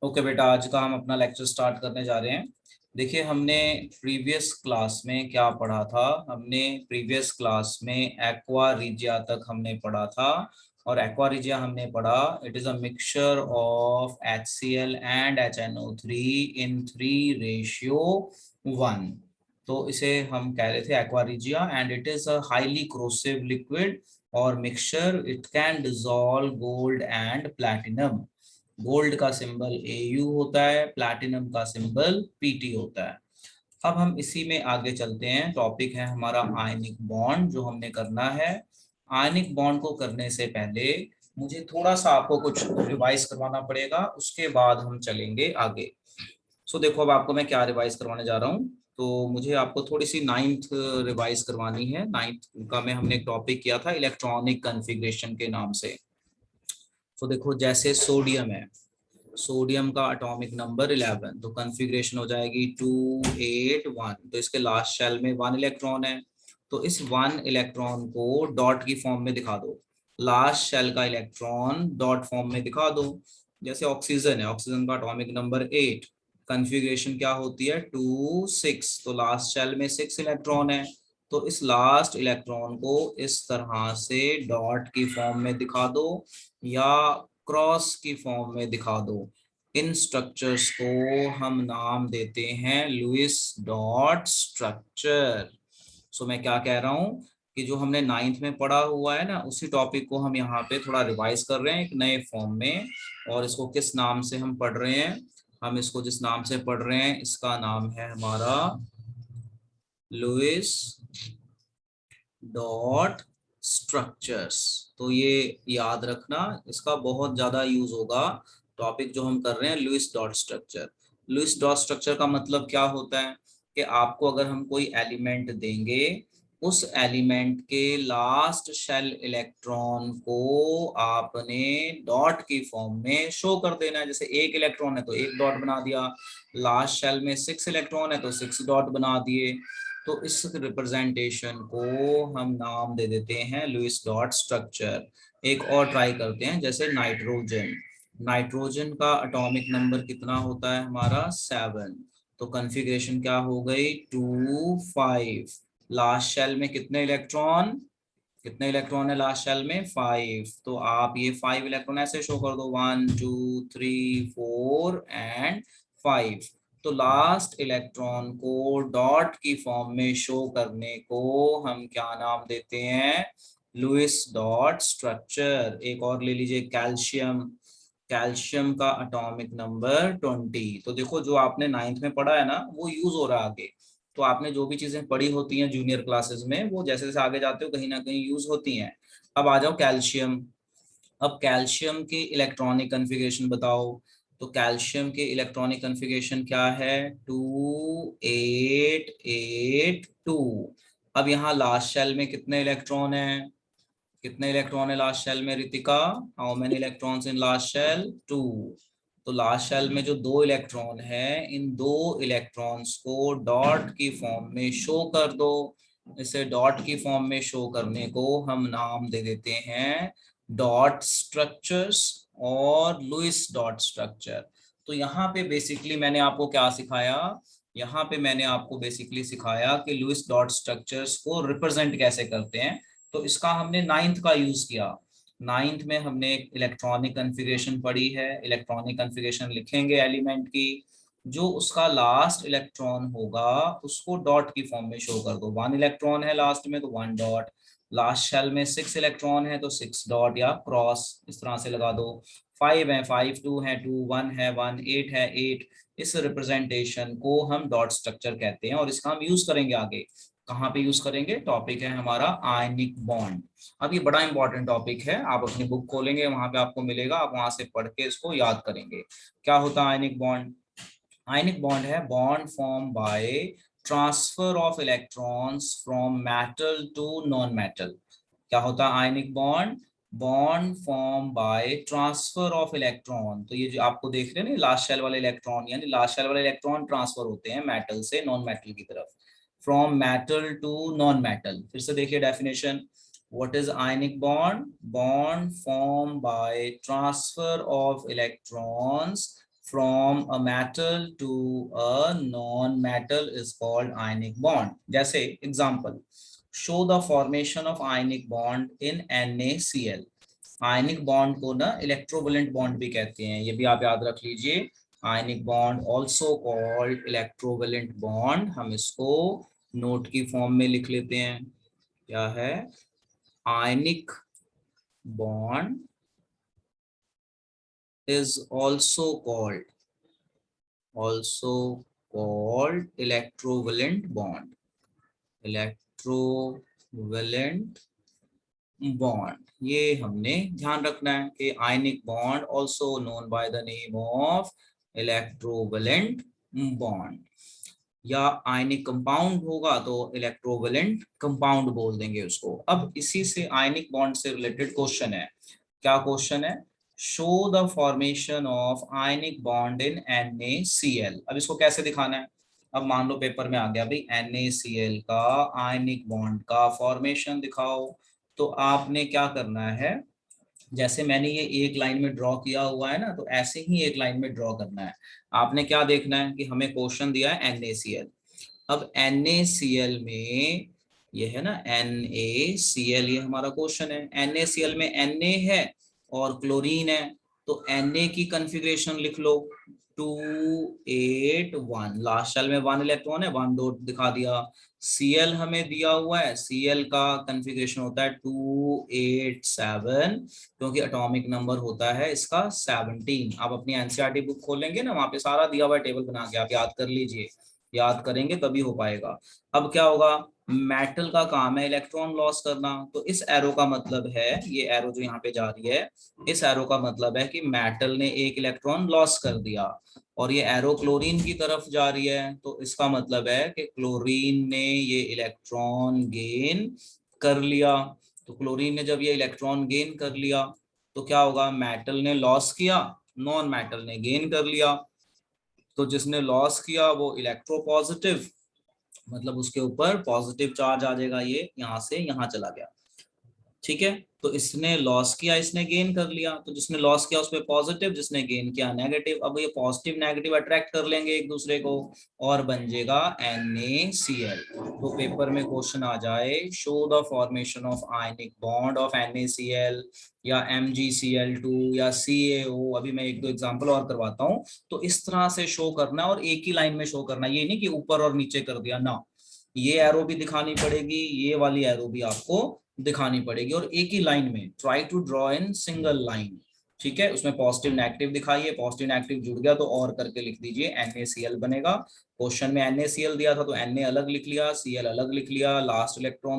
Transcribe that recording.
Okay बेटा, आज का हम अपना लेक्चर स्टार्ट करने जा रहे हैं। देखिए, हमने प्रीवियस क्लास में क्या पढ़ा था। हमने प्रीवियस क्लास में एक्वा रिजिया तक हमने पढ़ा था। और एक्वा रिजिया हमने पढ़ा, it is a mixture of HCl and HNO3 in 3:1। तो इसे हम कह रहे थे aqua regia, and it is a highly corrosive liquid और मिक्सचर। It can dissolve gold and platinum. Gold का सिंबल AU होता है, प्लैटिनम का सिंबल PT होता है। अब हम इसी में आगे चलते हैं। टॉपिक है हमारा आयनिक बॉन्ड, जो हमने करना है। आयनिक बॉन्ड को करने से पहले मुझे थोड़ा सा आपको कुछ रिवाइज करवाना पड़ेगा, उसके बाद हम चलेंगे आगे। सो देखो, अब आपको मैं क्या रिवाइज करवाने जा रहा हूँ। तो मुझे आपको थोड़ी सी नाइन्थ रिवाइज करवानी है। नाइन्थ का में हमने एक टॉपिक किया था इलेक्ट्रॉनिक कन्फिग्रेशन के नाम से। तो देखो, जैसे सोडियम है, सोडियम का एटॉमिक नंबर 11, तो कॉन्फ़िगरेशन हो जाएगी 281। तो इसके लास्ट शेल में 1 इलेक्ट्रॉन है। तो इस 1 इलेक्ट्रॉन को डॉट की फॉर्म में दिखा दो। लास्ट शेल का इलेक्ट्रॉन डॉट फॉर्म में दिखा दो। जैसे ऑक्सीजन है, ऑक्सीजन का एटॉमिक नंबर 8, कॉन्फ़िगरेशन क्या होती है 2 6। तो लास्ट शेल में 6 इलेक्ट्रॉन है। तो इस लास्ट इलेक्ट्रॉन को इस तरह से डॉट की फॉर्म में दिखा दो या क्रॉस की फॉर्म में दिखा दो। इन स्ट्रक्चर्स को हम नाम देते हैं लुईस डॉट स्ट्रक्चर। सो मैं क्या कह रहा हूँ कि जो हमने नाइन्थ में पढ़ा हुआ है ना, उसी टॉपिक को हम यहाँ पे थोड़ा रिवाइज कर रहे हैं एक नए फॉर्म में। और इसको किस नाम से हम पढ़ रहे हैं? हम इसको जिस नाम से पढ़ रहे हैं, इसका नाम है हमारा लुईस डॉट स्ट्रक्चर्स। तो ये याद रखना, इसका बहुत ज्यादा यूज होगा। टॉपिक जो हम कर रहे हैं Lewis dot structure. Lewis dot structure का मतलब क्या होता है कि आपको अगर हम कोई एलिमेंट देंगे, उस एलिमेंट के लास्ट शेल इलेक्ट्रॉन को आपने डॉट की फॉर्म में शो कर देना है। जैसे 1 इलेक्ट्रॉन है तो 1 डॉट बना दिया, लास्ट शेल में 6 इलेक्ट्रॉन है तो 6 डॉट बना दिए। तो इस रिप्रेजेंटेशन को हम नाम दे देते हैं लुईस डॉट स्ट्रक्चर। एक और ट्राई करते हैं, जैसे नाइट्रोजन। नाइट्रोजन का एटॉमिक नंबर कितना होता है हमारा 7। तो कॉन्फ़िगरेशन क्या हो गई 2 5। लास्ट शेल में कितने इलेक्ट्रॉन, कितने इलेक्ट्रॉन है लास्ट शेल में 5। तो आप ये 5 इलेक्ट्रॉन ऐसे शो कर दो 1 2 3 4 एंड 5। तो लास्ट इलेक्ट्रॉन को डॉट की फॉर्म में शो करने को हम क्या नाम देते हैं? Lewis dot structure. एक और ले लीजिए, कैल्शियम। कैल्शियम का एटॉमिक नंबर 20। तो देखो, जो आपने नाइन्थ में पढ़ा है ना, वो यूज हो रहा है आगे। तो आपने जो भी चीजें पढ़ी होती हैं जूनियर क्लासेस में, वो जैसे जैसे आगे जाते हो कहीं ना कहीं यूज होती हैं। अब आ जाओ कैल्शियम। अब कैल्शियम की इलेक्ट्रॉनिक कन्फिगरेशन बताओ। तो कैल्शियम के इलेक्ट्रॉनिक कन्फिगरेशन क्या है 2 8 8 2। अब यहाँ लास्ट शेल में कितने इलेक्ट्रॉन है, कितने इलेक्ट्रॉन है लास्ट शेल में Ritika? How many electrons in last shell 2। तो लास्ट शेल में जो 2 इलेक्ट्रॉन है, इन 2 इलेक्ट्रॉन्स को डॉट की फॉर्म में शो कर दो। इसे डॉट की फॉर्म में शो करने को हम नाम दे देते हैं डॉट स्ट्रक्चर्स और लुईस डॉट स्ट्रक्चर। तो यहाँ पे बेसिकली मैंने आपको क्या सिखाया? यहाँ पे मैंने आपको बेसिकली सिखाया कि लुईस डॉट स्ट्रक्चर्स को रिप्रेजेंट कैसे करते हैं। तो इसका हमने नाइन्थ का यूज किया। नाइन्थ में हमने इलेक्ट्रॉनिक कन्फिगरेशन पढ़ी है। इलेक्ट्रॉनिक कन्फिगरेशन लिखेंगे एलिमेंट की, जो उसका लास्ट इलेक्ट्रॉन होगा उसको डॉट की फॉर्म में शो कर दो। 1 इलेक्ट्रॉन है लास्ट में तो 1 डॉट। लास्ट शेल में 6 इलेक्ट्रॉन है तो 6 डॉट या क्रॉस इस तरह से लगा दो। 5 है 5, 2 है 2, 1 है 1, 8 है 8। इस रिप्रेजेंटेशन को हम डॉट स्ट्रक्चर कहते हैं और इसका हम यूज करेंगे आगे। कहाँ पे यूज करेंगे? टॉपिक है हमारा आयनिक बॉन्ड। अब ये बड़ा इंपॉर्टेंट टॉपिक है, आप अपनी बुक खोलेंगे वहां पे आपको मिलेगा, आप वहां से पढ़ के इसको याद करेंगे। क्या होता है आयनिक बॉन्ड? आयनिक बॉन्ड है bond form by transfer of electrons from metal to non metal. क्या होता है ionic bond? Bond form by transfer of electron. तो ये जो आपको देख रहे हैं ना, लास्ट शेल वाले इलेक्ट्रॉन, यानी लास्ट शेल वाले इलेक्ट्रॉन ट्रांसफर होते हैं मेटल से नॉन मेटल की तरफ। From metal to non metal. फिर से देखिए definition. What is ionic bond? Bond formed by transfer of electrons from a metal to a non-metal is called ionic bond. जैसे example, show the formation of ionic bond in NaCl. Ionic bond को ना electrovalent bond भी कहते हैं, ये भी आप याद रख लीजिए। Ionic bond also called electrovalent bond. हम इसको नोट की फॉर्म में लिख लेते हैं। क्या है? Ionic bond is also called electrovalent bond. Electrovalent bond, ये हमने ध्यान रखना है कि ionic bond also known by the name of electrovalent bond. या आयनिक कंपाउंड होगा तो इलेक्ट्रोवैलेंट कंपाउंड बोल देंगे उसको। अब इसी से आयनिक बॉन्ड से रिलेटेड क्वेश्चन है। क्या क्वेश्चन है? Show the formation of ionic bond in NaCl। अब इसको कैसे दिखाना है? अब मान लो पेपर में आ गया भाई NaCl का आयनिक बॉन्ड का फॉर्मेशन दिखाओ। तो आपने क्या करना है, जैसे मैंने ये एक लाइन में ड्रॉ किया हुआ है ना, तो ऐसे ही एक लाइन में ड्रॉ करना है। आपने क्या देखना है कि हमें क्वेश्चन दिया है NaCl। अब NaCl में ये है ना NaCl, ये हमारा क्वेश्चन है। NaCl में Na है और क्लोरीन है, तो Na की कॉन्फ़िगरेशन लिख लो 281। लास्ट शेल में 1 इलेक्ट्रॉन है, 1 डॉट दिखा दिया। Cl हमें दिया हुआ है, Cl का कॉन्फ़िगरेशन होता है 287, क्योंकि एटॉमिक नंबर होता है इसका 17। आप अपनी एनसीईआरटी बुक खोलेंगे ना, वहां पे सारा दिया हुआ टेबल बना के आप याद कर लीजिए। याद करेंगे तभी हो पाएगा। अब क्या होगा? मेटल का काम है इलेक्ट्रॉन लॉस करना, तो इस एरो का मतलब है, ये एरो जो यहाँ पे जा रही है, इस एरो का मतलब है कि मेटल ने एक इलेक्ट्रॉन लॉस कर दिया। और ये एरो क्लोरीन की तरफ जा रही है, तो इसका मतलब है कि क्लोरीन ने ये इलेक्ट्रॉन गेन कर लिया। तो क्लोरीन ने जब ये इलेक्ट्रॉन गेन कर लिया तो क्या होगा? मेटल ने लॉस किया, नॉन मेटल ने गेन कर लिया। तो जिसने लॉस किया वो इलेक्ट्रोपॉजिटिव, मतलब उसके ऊपर पॉजिटिव चार्ज आ जाएगा, ये यहाँ से यहाँ चला गया। ठीक है, तो इसने लॉस किया, इसने गेन कर लिया। तो जिसने लॉस किया उसमें पॉजिटिव, जिसने गेन किया नेगेटिव। अब ये पॉजिटिव नेगेटिव अट्रैक्ट कर लेंगे एक दूसरे को और बन जाएगा NaCl। तो पेपर में क्वेश्चन आ जाए, show the formation of ionic bond of NaCl या MgCl2 या CaO। अभी मैं एक दो एग्जांपल और करवाता हूँ। तो इस तरह से शो करना और एक ही लाइन में शो करना, ये नहीं कि ऊपर और नीचे कर दिया ना। ये एरो भी दिखानी पड़ेगी, ये वाली एरो भी आपको दिखानी पड़ेगी, और एक ही लाइन में try to draw in single line. ठीक है, उसमें पॉजिटिव नेगेटिव दिखाइए, पॉजिटिव नेगेटिव जुड़ गया तो और करके लिख दीजिए, NaCl बनेगा। क्वेश्चन में NaCl दिया था तो Na अलग लिख लिया, Cl अलग लिख लिया, लास्ट इलेक्ट्रॉन